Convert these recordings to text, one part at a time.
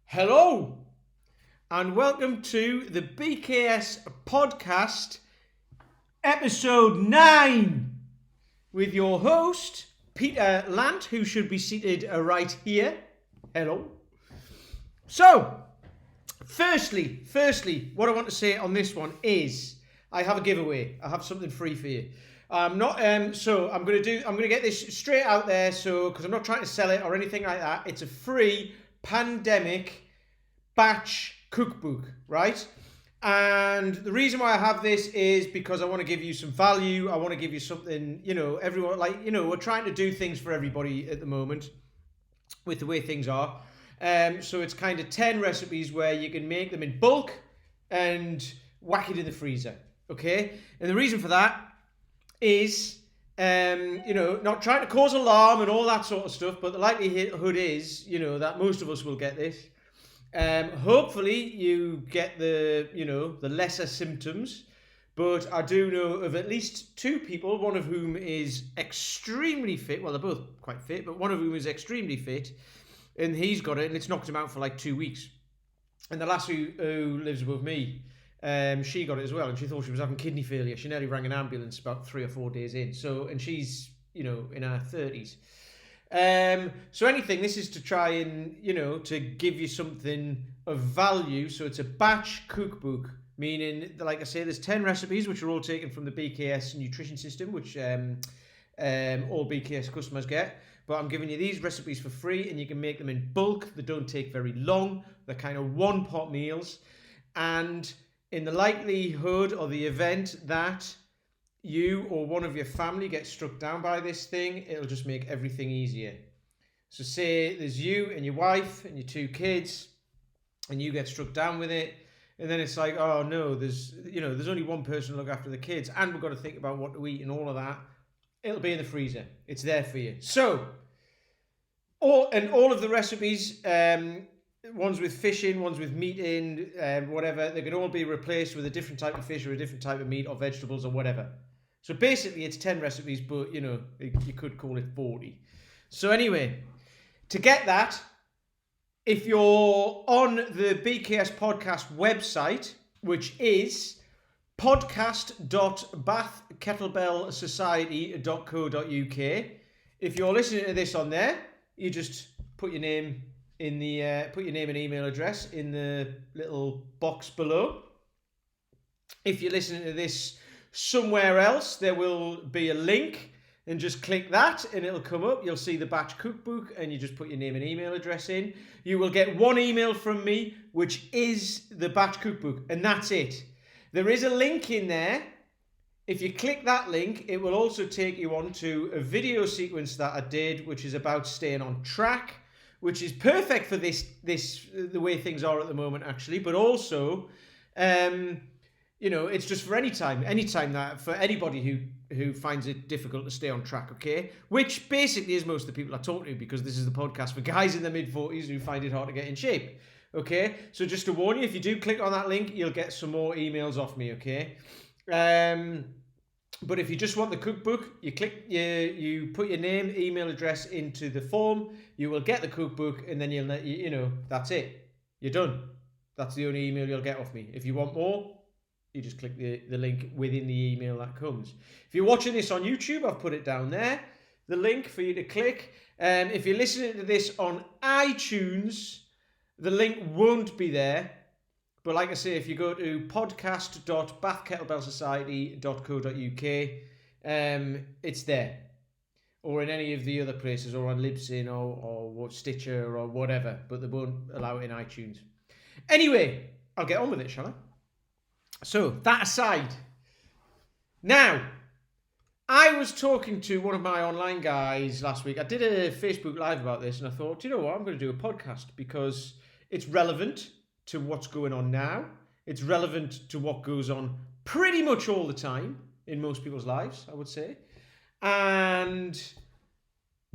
Hello, and welcome to the BKS podcast, episode 9, with your host, Peter Lant, who should be seated right here. Hello. So, firstly, what I want to say on this one is I have a giveaway. I have something free for you. I'm gonna get this straight out there. So, because I'm not trying to sell it or anything like that, it's a free pandemic batch cookbook, right? And the reason why I have this is because I want to give you some value. I want to give you something, everyone, we're trying to do things for everybody at the moment with the way things are. So it's kind of 10 recipes where you can make them in bulk and whack it in the freezer, okay? And the reason for that is, not trying to cause alarm and all that sort of stuff, but the likelihood is, that most of us will get this. Hopefully you get the lesser symptoms, but I do know of at least 2 people, one of whom is extremely fit. Well, they're both quite fit, but one of whom is extremely fit, and he's got it, and it's knocked him out for like 2 weeks. And the lass who lives above me, she got it as well, and she thought she was having kidney failure. She nearly rang an ambulance about 3 or 4 days in. And she's, in her 30s. This is to try and, to give you something of value. So it's a batch cookbook, meaning, like I say, there's 10 recipes, which are all taken from the BKS nutrition system, which all BKS customers get. But I'm giving you these recipes for free, and you can make them in bulk. They don't take very long. They're kind of one-pot meals. And in the likelihood or the event that you or one of your family gets struck down by this thing, it'll just make everything easier. So say there's you and your wife and your 2 kids, and you get struck down with it, and then it's like, oh no, there's only one person to look after the kids, and we've got to think about what to eat and all of that. It'll be in the freezer. It's there for you. So, all of the recipes, ones with fish in, ones with meat in, whatever, they can all be replaced with a different type of fish or a different type of meat or vegetables or whatever. So basically it's 10 recipes, but you could call it 40. So anyway, to get that, if you're on the BKS podcast website, which is podcast.bathkettlebellsociety.co.uk, if you're listening to this on there, you just put your name and email address in the little box below. If you're listening to this somewhere else, there will be a link, and just click that and it'll come up. You'll see the batch cookbook, and you just put your name and email address in. You will get one email from me, which is the batch cookbook, and that's it. There is a link in there. If you click that link, it will also take you on to a video sequence that I did, which is about staying on track, which is perfect for this the way things are at the moment, actually, but also it's just for anytime that for anybody who finds it difficult to stay on track, okay? Which basically is most of the people I talk to, because this is the podcast for guys in their mid-40s who find it hard to get in shape, okay? So just to warn you, if you do click on that link, you'll get some more emails off me, okay? But if you just want the cookbook, you put your name, email address into the form, you will get the cookbook, and then that's it. You're done. That's the only email you'll get off me. If you want more, you just click the link within the email that comes. If you're watching this on YouTube, I've put it down there, the link for you to click. If you're listening to this on iTunes, the link won't be there. But like I say, if you go to podcast.bathkettlebellsociety.co.uk, it's there. Or in any of the other places, or on Libsyn or Stitcher or whatever. But they won't allow it in iTunes. Anyway, I'll get on with it, shall I? So, that aside. Now, I was talking to one of my online guys last week. I did a Facebook Live about this, and I thought, you know what, I'm going to do a podcast because it's relevant to what's going on now. It's relevant to what goes on pretty much all the time in most people's lives, I would say. And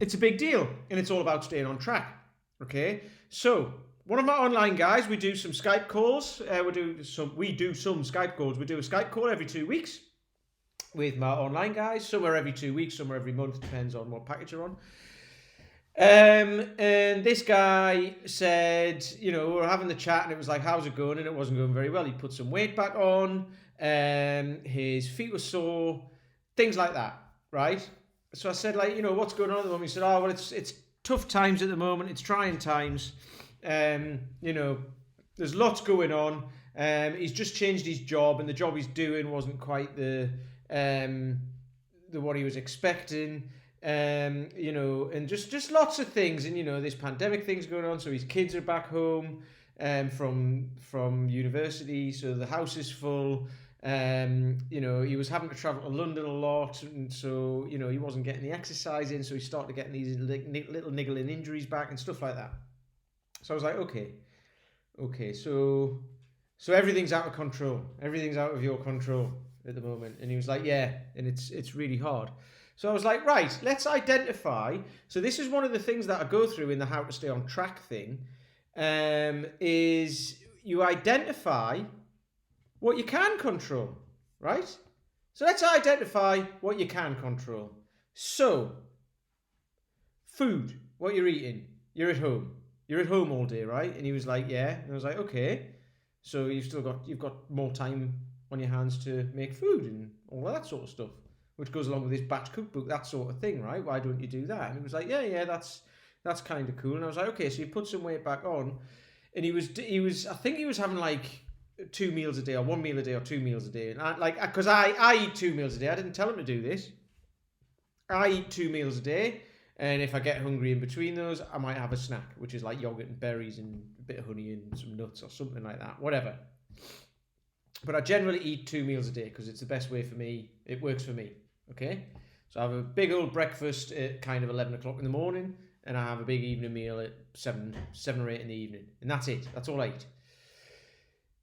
it's a big deal, and it's all about staying on track. Okay? So, one of my online guys, we do some Skype calls. We do some Skype calls. We do a Skype call every 2 weeks with my online guys. Some are every 2 weeks, some are every month, depends on what package you're on. And this guy said, we were having the chat and it was like, how's it going? And it wasn't going very well. He put some weight back on. His feet were sore, things like that, right? So I said, like, what's going on at the moment? He said, well, it's tough times at the moment. It's trying times. There's lots going on. He's just changed his job, and the job he's doing wasn't quite the what he was expecting. And just lots of things, and this pandemic thing's going on, so his kids are back home from university, so the house is full. He was having to travel to London a lot, and so he wasn't getting the exercise in, so he started getting these little niggling injuries back and stuff like that. So I was like, okay, so everything's out of control, everything's out of your control at the moment. And he was like, yeah, and it's really hard. So I was like, right, let's identify. So this is one of the things that I go through in the how to stay on track thing, is you identify what you can control, right? So let's identify what you can control. So, food, what you're eating, you're at home. You're at home all day, right? And he was like, yeah. And I was like, okay. So you've got more time on your hands to make food and all of that sort of stuff, which goes along with this batch cookbook, that sort of thing, right? Why don't you do that? And he was like, yeah, that's kind of cool. And I was like, okay, so you put some weight back on. And he was I think he was having like 2 meals a day, or 1 meal a day, or 2 meals a day. And because I eat 2 meals a day. I didn't tell him to do this. I eat 2 meals a day. And if I get hungry in between those, I might have a snack, which is like yogurt and berries and a bit of honey and some nuts or something like that, whatever. But I generally eat 2 meals a day because it's the best way for me. It works for me, okay? So I have a big old breakfast at kind of 11 o'clock in the morning, and I have a big evening meal at 7 or 8 in the evening. And that's it. That's all I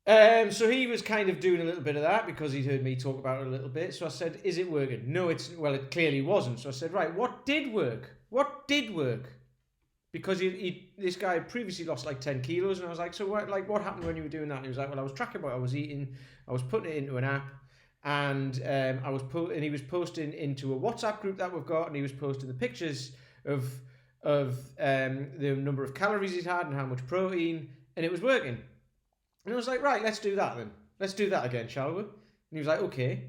eat. So he was kind of doing a little bit of that because he'd heard me talk about it a little bit. So I said, is it working? No, it clearly wasn't. So I said, right, what did work? What did work? Because this guy had previously lost like 10 kilos, and I was like, so what happened when you were doing that? And he was like, well, I was tracking what I was eating, I was putting it into an app, and he was posting into a WhatsApp group that we've got, and he was posting the pictures of the number of calories he'd had and how much protein, and it was working. And I was like, right, let's do that then. Let's do that again, shall we? And he was like, okay.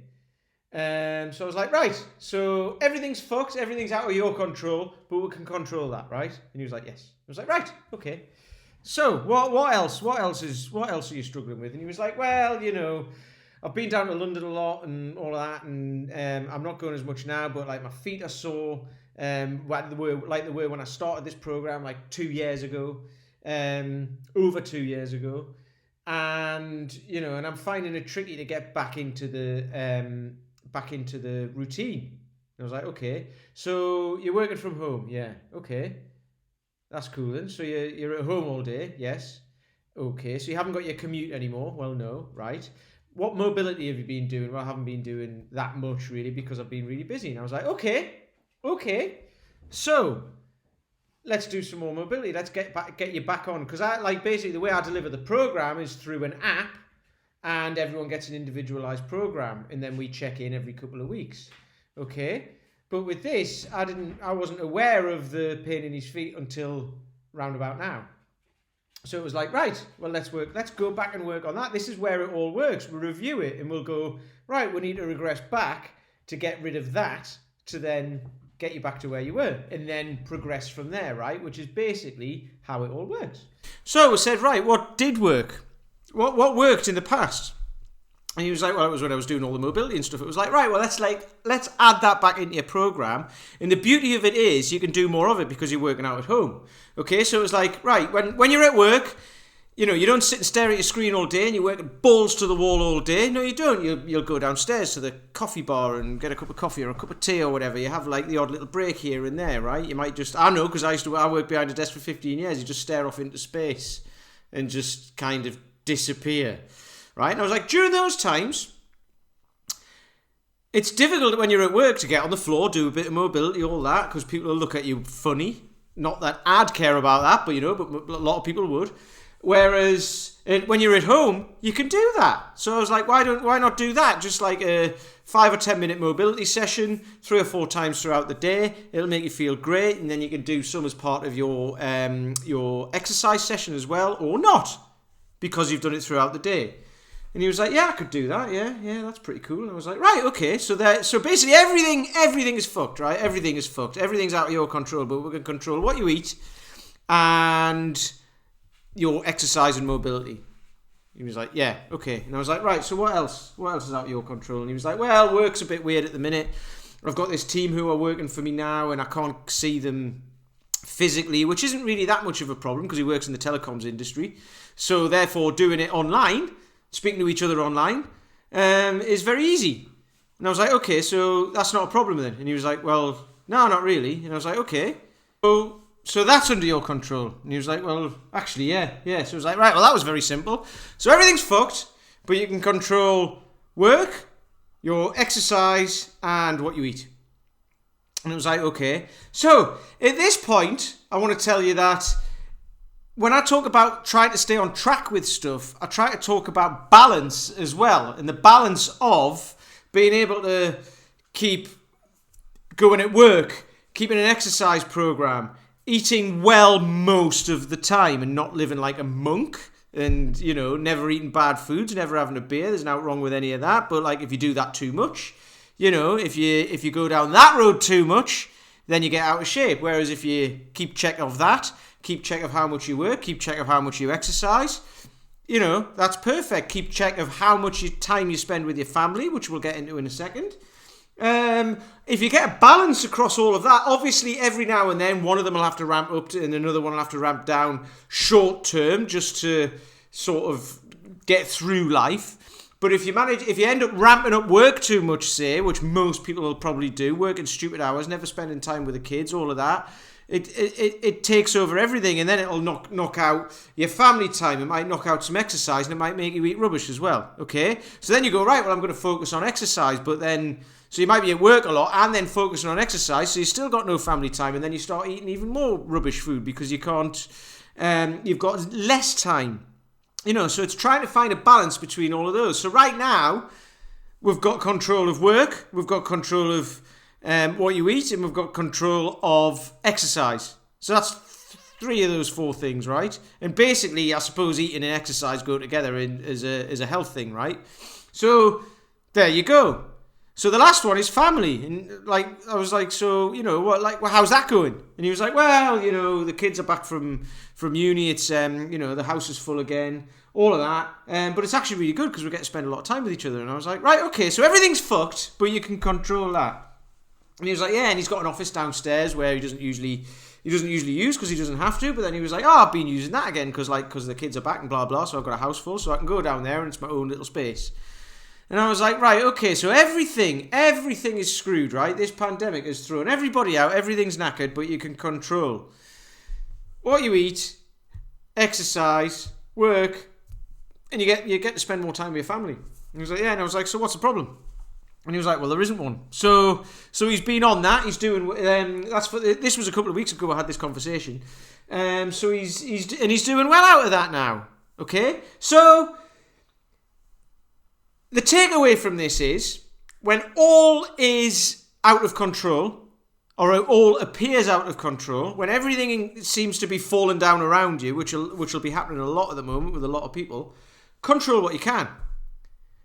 So I was like, right, so everything's fucked, everything's out of your control, but we can control that, right? And he was like, yes. I was like, right, okay. So what else? What else are you struggling with? And he was like, well, I've been down to London a lot and all of that, and I'm not going as much now, but like my feet are sore, like they were when I started this program like 2 years ago, over 2 years ago. And and I'm finding it tricky to get back into the routine. And I was like, okay, so you're working from home, yeah, okay, that's cool then. So you're at home all day, yes, okay. So you haven't got your commute anymore? Well, no, right. What mobility have you been doing? Well, I haven't been doing that much really because I've been really busy. And I was like, okay, so let's do some more mobility. Let's get you back on. Because basically the way I deliver the program is through an app, and everyone gets an individualized program, and then we check in every couple of weeks. Okay. But with this, I wasn't aware of the pain in his feet until round about now. So it was like, right, well, let's go back and work on that. This is where it all works. We'll review it and we'll go, right, we need to regress back to get rid of that, to then get you back to where you were, and then progress from there, right? Which is basically how it all works. So we said, right, what did work? What worked in the past? And he was like, well, it was when I was doing all the mobility and stuff. It was like, right, well, let's add that back into your program. And the beauty of it is you can do more of it because you're working out at home. Okay, so it was like, right, when you're at work, you don't sit and stare at your screen all day and you're working balls to the wall all day. No, you don't. You'll go downstairs to the coffee bar and get a cup of coffee or a cup of tea or whatever. You have like the odd little break here and there, right? You might just, I know, because I worked behind a desk for 15 years. You just stare off into space and just kind of disappear, right? And I was like, during those times, it's difficult when you're at work to get on the floor, do a bit of mobility, all that, because people will look at you funny. Not that I'd care about that, but but a lot of people would. Whereas when you're at home, you can do that. So I was like, why not do that? Just like a 5 or 10 minute mobility session 3 or 4 times throughout the day. It'll make you feel great, and then you can do some as part of your exercise session as well, or not, because you've done it throughout the day. And he was like, yeah, I could do that. Yeah, that's pretty cool. And I was like, right, okay. So basically everything is fucked, right? Everything is fucked. Everything's out of your control, but we can control what you eat and your exercise and mobility. He was like, yeah, okay. And I was like, right, so what else? What else is out of your control? And he was like, well, work's a bit weird at the minute. I've got this team who are working for me now, and I can't see them physically, which isn't really that much of a problem because he works in the telecoms industry. So therefore, doing it online, speaking to each other online, is very easy. And I was like, okay, so that's not a problem then. And he was like, well, no, not really. And I was like, okay. So that's under your control. And he was like, well, actually, yeah. So I was like, right, well, that was very simple. So everything's fucked, but you can control work, your exercise, and what you eat. And it was like, okay. So at this point, I want to tell you that when I talk about trying to stay on track with stuff, I try to talk about balance as well. And the balance of being able to keep going at work, keeping an exercise program, eating well most of the time and not living like a monk and, never eating bad foods, never having a beer. There's nothing wrong with any of that. But like if you do that too much, if you go down that road too much, then you get out of shape. Whereas if you keep check of that, keep check of how much you work, keep check of how much you exercise, that's perfect. Keep check of how much time you spend with your family, which we'll get into in a second. If you get a balance across all of that, obviously every now and then one of them will have to ramp up and another one will have to ramp down short term just to sort of get through life. But if you end up ramping up work too much, say, which most people will probably do, working stupid hours, never spending time with the kids, all of that, it takes over everything, and then it'll knock out your family time. It might knock out some exercise, and it might make you eat rubbish as well. Okay, so then you go, right, well, I'm going to focus on exercise, but then so you might be at work a lot and then focusing on exercise, so you still got no family time, and then you start eating even more rubbish food because you can't. You've got less time. So it's trying to find a balance between all of those. So right now, we've got control of work, we've got control of what you eat, and we've got control of exercise. So that's 3 of those 4 things, right? And basically, I suppose eating and exercise go together as a health thing, right? So there you go. So the last one is family, and I was like, so how's that going? And he was like, well, the kids are back from uni. It's the house is full again, all of that. But it's actually really good because we get to spend a lot of time with each other. And I was like, right, okay, so everything's fucked, but you can control that. And he was like, yeah, and he's got an office downstairs where he doesn't usually use because he doesn't have to. But then he was like, oh, I've been using that again because the kids are back and blah blah. So I've got a house full, so I can go down there and it's my own little space. And I was like, right, okay, so everything is screwed, right? This pandemic has thrown everybody out, everything's knackered, but you can control what you eat, exercise, work, and you get to spend more time with your family. And he was like, yeah, and I was like, so what's the problem? And he was like, well, there isn't one. So he's been on that. He's doing. This was a couple of weeks ago. I had this conversation. So he's doing well out of that now. Okay. So the takeaway from this is when all is out of control, or all appears out of control, when everything seems to be falling down around you, which will be happening a lot at the moment with a lot of people, control what you can.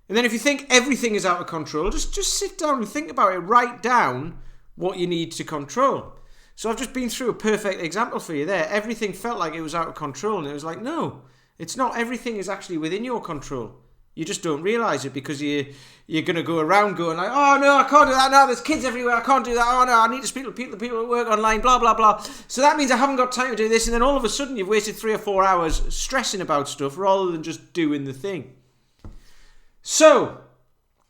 And then if you think everything is out of control, just sit down and think about it. Write down what you need to control. So I've just been through a perfect example for you there. Everything felt like it was out of control, and it was like, no, it's not. Everything is actually within your control. You just don't realise it because you're going to go around going like, oh no, I can't do that now, there's kids everywhere, I can't do that, oh no, I need to speak to people at work online, blah, blah, blah. So that means I haven't got time to do this, and then all of a sudden you've wasted 3 or 4 hours stressing about stuff rather than just doing the thing. So,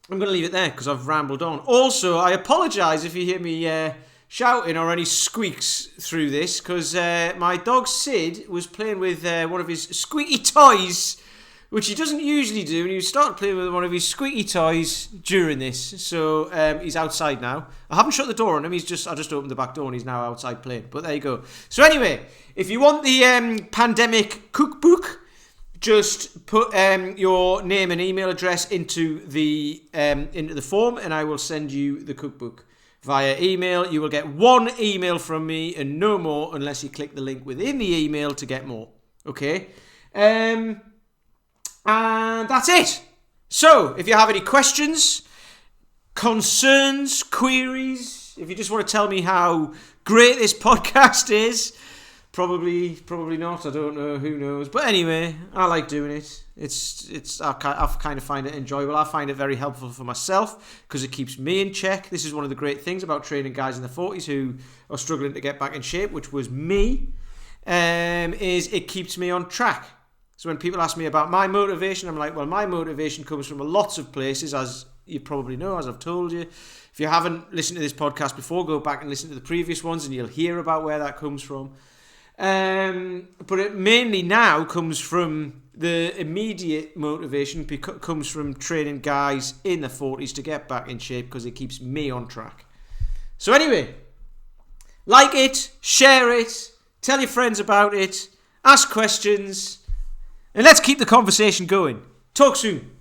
I'm going to leave it there because I've rambled on. Also, I apologise if you hear me shouting or any squeaks through this because my dog Sid was playing with one of his squeaky toys, which he doesn't usually do, and he started playing with one of his squeaky toys during this. So he's outside now. I haven't shut the door on him. I just opened the back door and he's now outside playing. But there you go. So anyway, if you want the pandemic cookbook, just put your name and email address into the form, and I will send you the cookbook via email. You will get one email from me and no more unless you click the link within the email to get more. Okay? And that's it. So, if you have any questions, concerns, queries, if you just want to tell me how great this podcast is, probably not. I don't know. Who knows? But anyway, I like doing it. I kind of find it enjoyable. I find it very helpful for myself because it keeps me in check. This is one of the great things about training guys in the 40s who are struggling to get back in shape, which was me. Is it keeps me on track. So when people ask me about my motivation, I'm like, well, my motivation comes from lots of places, as you probably know, as I've told you. If you haven't listened to this podcast before, go back and listen to the previous ones and you'll hear about where that comes from. But it mainly now comes from the immediate motivation, comes from training guys in the 40s to get back in shape because it keeps me on track. So anyway, like it, share it, tell your friends about it, ask questions, and let's keep the conversation going. Talk soon.